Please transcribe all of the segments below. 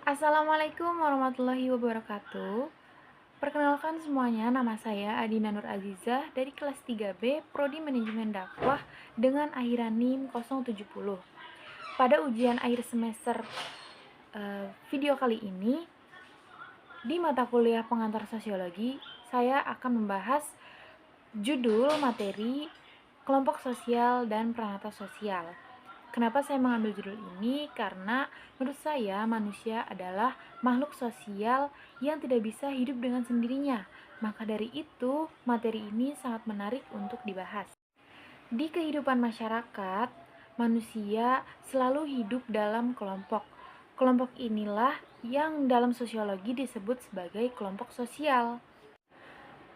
Assalamualaikum warahmatullahi wabarakatuh. Perkenalkan semuanya, nama saya Adina Nur Azizah dari kelas 3B Prodi Manajemen Dakwah dengan akhiran NIM 070. Pada ujian akhir semester video kali ini, di mata kuliah pengantar sosiologi, saya akan membahas judul materi kelompok sosial dan peranata sosial. Kenapa saya mengambil judul ini? Karena menurut saya manusia adalah makhluk sosial yang tidak bisa hidup dengan sendirinya. Maka dari itu, materi ini sangat menarik untuk dibahas. Di kehidupan masyarakat, manusia selalu hidup dalam kelompok. Kelompok inilah yang dalam sosiologi disebut sebagai kelompok sosial.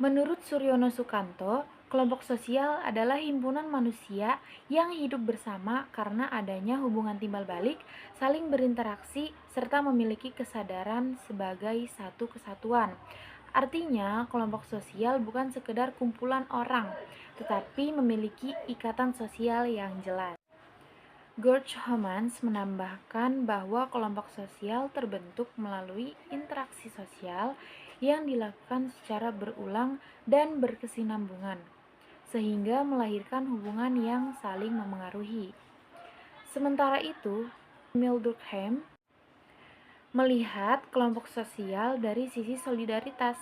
Menurut Suryono Sukanto, kelompok sosial adalah himpunan manusia yang hidup bersama karena adanya hubungan timbal balik, saling berinteraksi, serta memiliki kesadaran sebagai satu kesatuan. Artinya, kelompok sosial bukan sekedar kumpulan orang, tetapi memiliki ikatan sosial yang jelas. George Homans menambahkan bahwa kelompok sosial terbentuk melalui interaksi sosial yang dilakukan secara berulang dan berkesinambungan, sehingga melahirkan hubungan yang saling memengaruhi. Sementara itu, Emil Durkheim melihat kelompok sosial dari sisi solidaritas.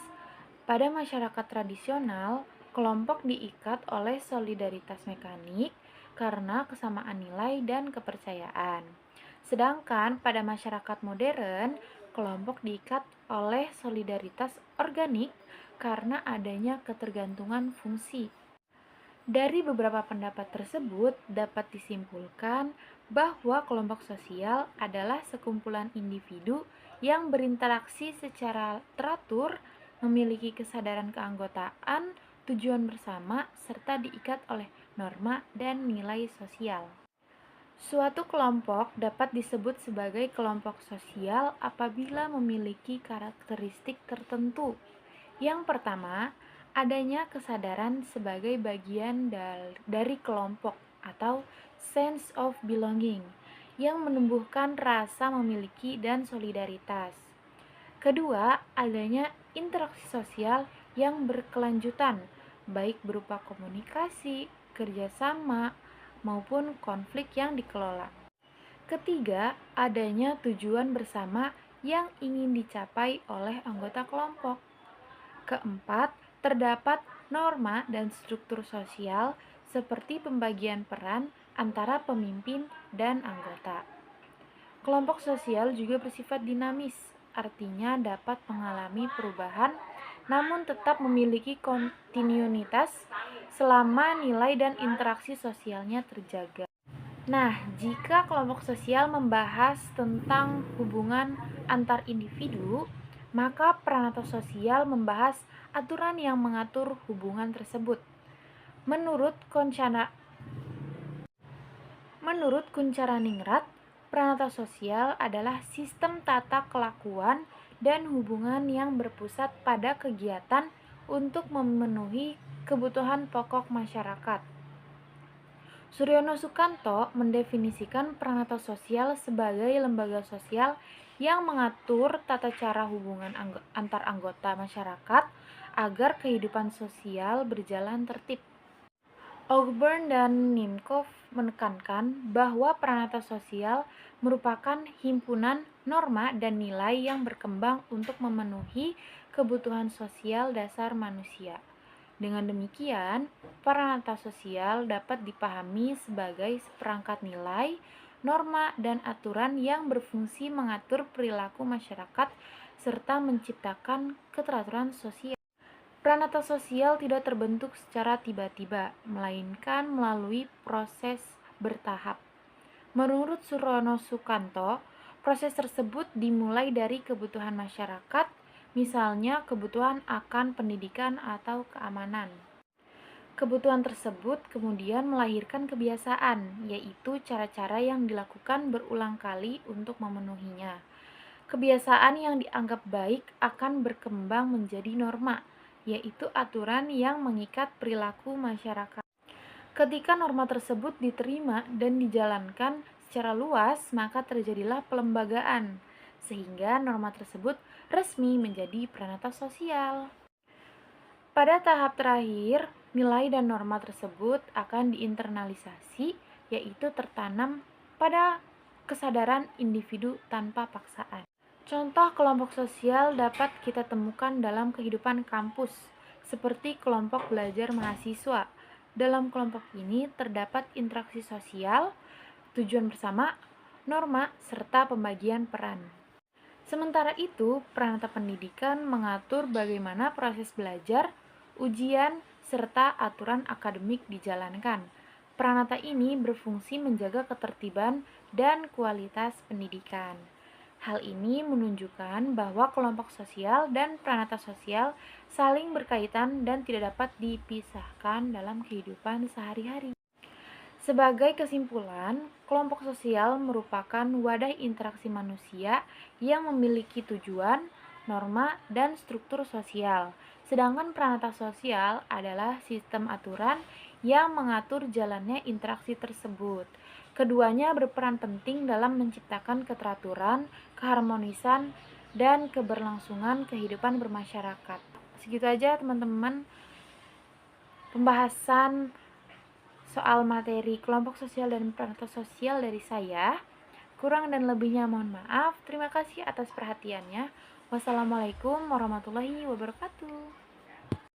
Pada masyarakat tradisional, kelompok diikat oleh solidaritas mekanik karena kesamaan nilai dan kepercayaan. Sedangkan pada masyarakat modern, kelompok diikat oleh solidaritas organik karena adanya ketergantungan fungsi. Dari beberapa pendapat tersebut dapat disimpulkan bahwa kelompok sosial adalah sekumpulan individu yang berinteraksi secara teratur, memiliki kesadaran keanggotaan, tujuan bersama, serta diikat oleh norma dan nilai sosial. Suatu kelompok dapat disebut sebagai kelompok sosial apabila memiliki karakteristik tertentu. Yang pertama, adanya kesadaran sebagai bagian dari kelompok atau sense of belonging yang menumbuhkan rasa memiliki dan solidaritas. Kedua, adanya interaksi sosial yang berkelanjutan, baik berupa komunikasi, kerjasama, maupun konflik yang dikelola. Ketiga, adanya tujuan bersama yang ingin dicapai oleh anggota kelompok. Keempat, terdapat norma dan struktur sosial seperti pembagian peran antara pemimpin dan anggota. Kelompok sosial juga bersifat dinamis, artinya dapat mengalami perubahan namun tetap memiliki kontinuitas selama nilai dan interaksi sosialnya terjaga. Nah, jika kelompok sosial membahas tentang hubungan antar individu, maka peranata sosial membahas aturan yang mengatur hubungan tersebut. Menurut Kuncharaningrat, peranata sosial adalah sistem tata kelakuan dan hubungan yang berpusat pada kegiatan untuk memenuhi kebutuhan pokok masyarakat. Suryono Sukanto mendefinisikan peranata sosial sebagai lembaga sosial yang mengatur tata cara hubungan antar anggota masyarakat agar kehidupan sosial berjalan tertib. Ogburn dan Nimkov menekankan bahwa peranata sosial merupakan himpunan norma dan nilai yang berkembang untuk memenuhi kebutuhan sosial dasar manusia. Dengan demikian, peranata sosial dapat dipahami sebagai seperangkat nilai, norma, dan aturan yang berfungsi mengatur perilaku masyarakat serta menciptakan keteraturan sosial. Peranata sosial tidak terbentuk secara tiba-tiba, melainkan melalui proses bertahap. Menurut Suryono Sukanto, proses tersebut dimulai dari kebutuhan masyarakat, misalnya kebutuhan akan pendidikan atau keamanan. Kebutuhan tersebut kemudian melahirkan kebiasaan, yaitu cara-cara yang dilakukan berulang kali untuk memenuhinya. Kebiasaan yang dianggap baik akan berkembang menjadi norma, yaitu aturan yang mengikat perilaku masyarakat. Ketika norma tersebut diterima dan dijalankan secara luas, maka terjadilah pelembagaan, sehingga norma tersebut resmi menjadi peranata sosial. Pada tahap terakhir, nilai dan norma tersebut akan diinternalisasi, yaitu tertanam pada kesadaran individu tanpa paksaan. Contoh kelompok sosial dapat kita temukan dalam kehidupan kampus, seperti kelompok belajar mahasiswa. Dalam kelompok ini terdapat interaksi sosial, tujuan bersama, norma, serta pembagian peran. Sementara itu, peranata pendidikan mengatur bagaimana proses belajar, ujian, serta aturan akademik dijalankan. Peranata ini berfungsi menjaga ketertiban dan kualitas pendidikan. Hal ini menunjukkan bahwa kelompok sosial dan peranata sosial saling berkaitan dan tidak dapat dipisahkan dalam kehidupan sehari-hari. Sebagai kesimpulan, kelompok sosial merupakan wadah interaksi manusia yang memiliki tujuan, norma, dan struktur sosial. Sedangkan peranata sosial adalah sistem aturan yang mengatur jalannya interaksi tersebut. Keduanya berperan penting dalam menciptakan keteraturan, keharmonisan, dan keberlangsungan kehidupan bermasyarakat. Segitu aja teman-teman pembahasan soal materi kelompok sosial dan peranata sosial dari saya. Kurang dan lebihnya mohon maaf. Terima kasih atas perhatiannya. Wassalamualaikum warahmatullahi wabarakatuh.